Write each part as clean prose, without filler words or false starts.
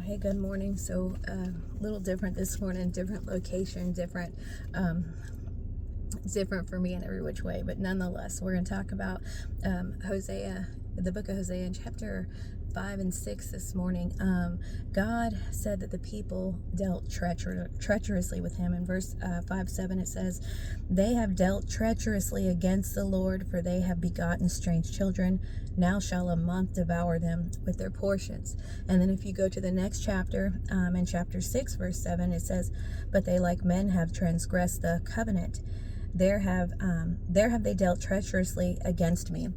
Hey, good morning. So, a little different this morning, different location, different for me in every which way. But nonetheless, we're going to talk about Hosea, the book of Hosea, in chapter 5 and 6 this morning. God said that the people dealt treacherously with him. In verse 5-7, it says, "They have dealt treacherously against the Lord, for they have begotten strange children. Now shall a month devour them with their portions." And then if you go to the next chapter, in chapter 6, verse 7, it says, "But they like men have transgressed the covenant. There have they dealt treacherously against me."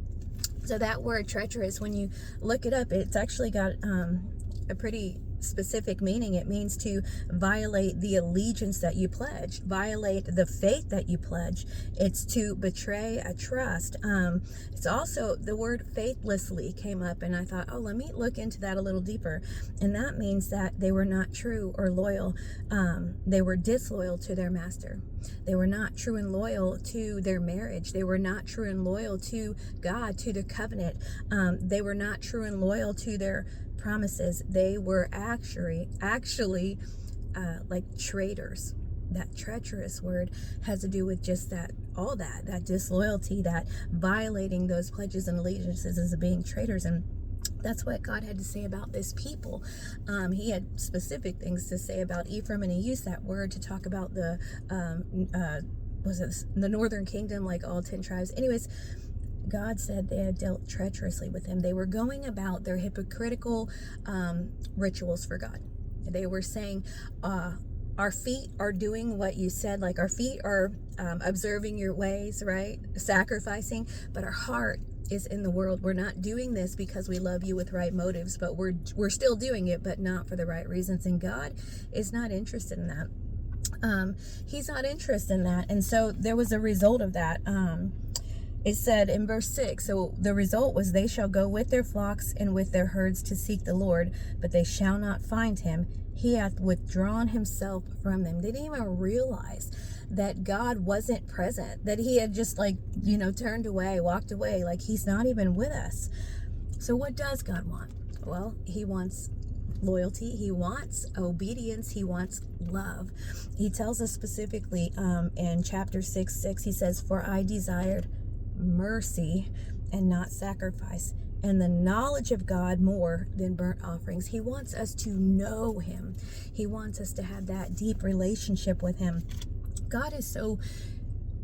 So that word treacherous, when you look it up, it's actually got a pretty specific meaning. It means to violate the allegiance that you pledge, violate the faith that you pledge. It's to betray a trust. It's also the word faithlessly came up, and I thought, oh, let me look into that a little deeper. And that means that they were not true or loyal. They were disloyal to their master. They were not true and loyal to their marriage. They were not true and loyal to God, to the covenant. They were not true and loyal to their promises. They were actually like traitors. That treacherous word has to do with just that, all that disloyalty, that violating those pledges and allegiances as being traitors. And that's what God had to say about this people. He had specific things to say about Ephraim, and he used that word to talk about the the northern kingdom, like all 10 tribes. Anyways, God said they had dealt treacherously with him. They were going about their hypocritical rituals for God. They were saying, our feet are doing what you said, like our feet are observing your ways, right? Sacrificing, but our heart is in the world. We're not doing this because we love you with right motives, but we're still doing it, but not for the right reasons. And God is not interested in that. He's not interested in that. And so there was a result of that. It said in verse 6, so the result was, "They shall go with their flocks and with their herds to seek the Lord, but they shall not find him. He hath withdrawn himself from them." They didn't even realize that God wasn't present, that he had just turned away, walked away, like he's not even with us. So what does God want? Well, he wants loyalty, he wants obedience, he wants love. He tells us specifically in chapter 6, he says, "For I desired mercy and not sacrifice, and the knowledge of God more than burnt offerings." He wants us to know him. He wants us to have that deep relationship with him. God is so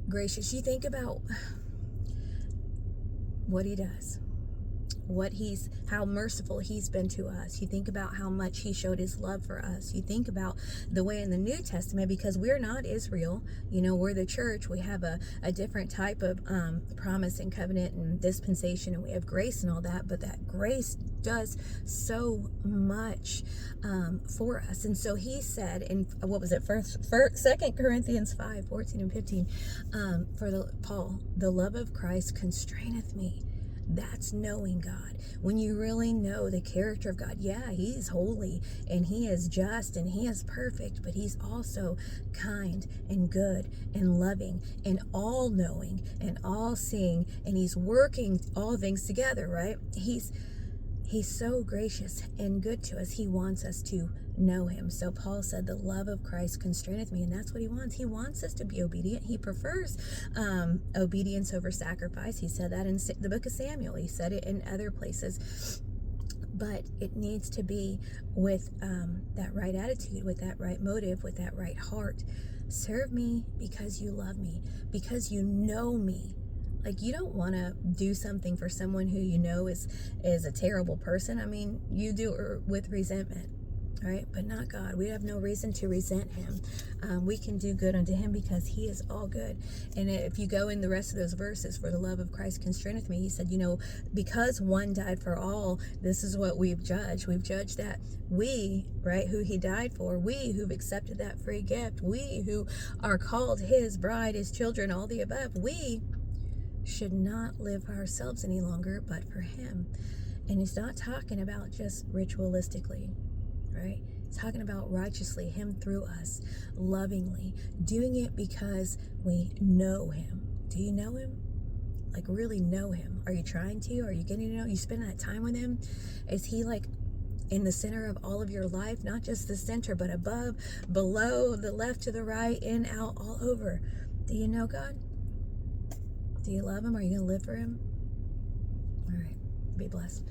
gracious. You think about what he does, how merciful he's been to us. You think about how much he showed his love for us. You think about the way in the New Testament, because we're not Israel, we're the church. We have a different type of promise and covenant and dispensation, and we have grace and all that, but that grace does so much for us. And so he said in, what was it, 2 Corinthians 5:14 and 15, Paul, "The love of Christ constraineth me." That's knowing God. When you really know the character of God, yeah, he's holy and he is just and he is perfect, but he's also kind and good and loving and all knowing and all seeing, and he's working all things together, right? He's so gracious and good to us. He wants us to know him. So Paul said, "The love of Christ constraineth me," and that's what he wants. He wants us to be obedient. He prefers obedience over sacrifice. He said that in the book of Samuel. He said it in other places. But it needs to be with that right attitude, with that right motive, with that right heart. Serve me because you love me, because you know me. Like, you don't want to do something for someone who you know is a terrible person. I mean, you do it with resentment, right? But not God. We have no reason to resent him. We can do good unto him because he is all good. And if you go in the rest of those verses, "For the love of Christ constraineth me," he said, because one died for all, this is what we've judged. We've judged that we, right, who he died for, we who've accepted that free gift, we who are called his bride, his children, all the above, we should not live for ourselves any longer, but for him. And he's not talking about just ritualistically, right? He's talking about righteously, him through us, lovingly, doing it because we know him. Do you know him? Like, really know him? Are you trying to? Are you getting to know? You spend that time with him? Is he like in the center of all of your life, not just the center, but above, below, the left to the right, in, out, all over. Do you know God? Do you love him? Are you going to live for him? All right. Be blessed.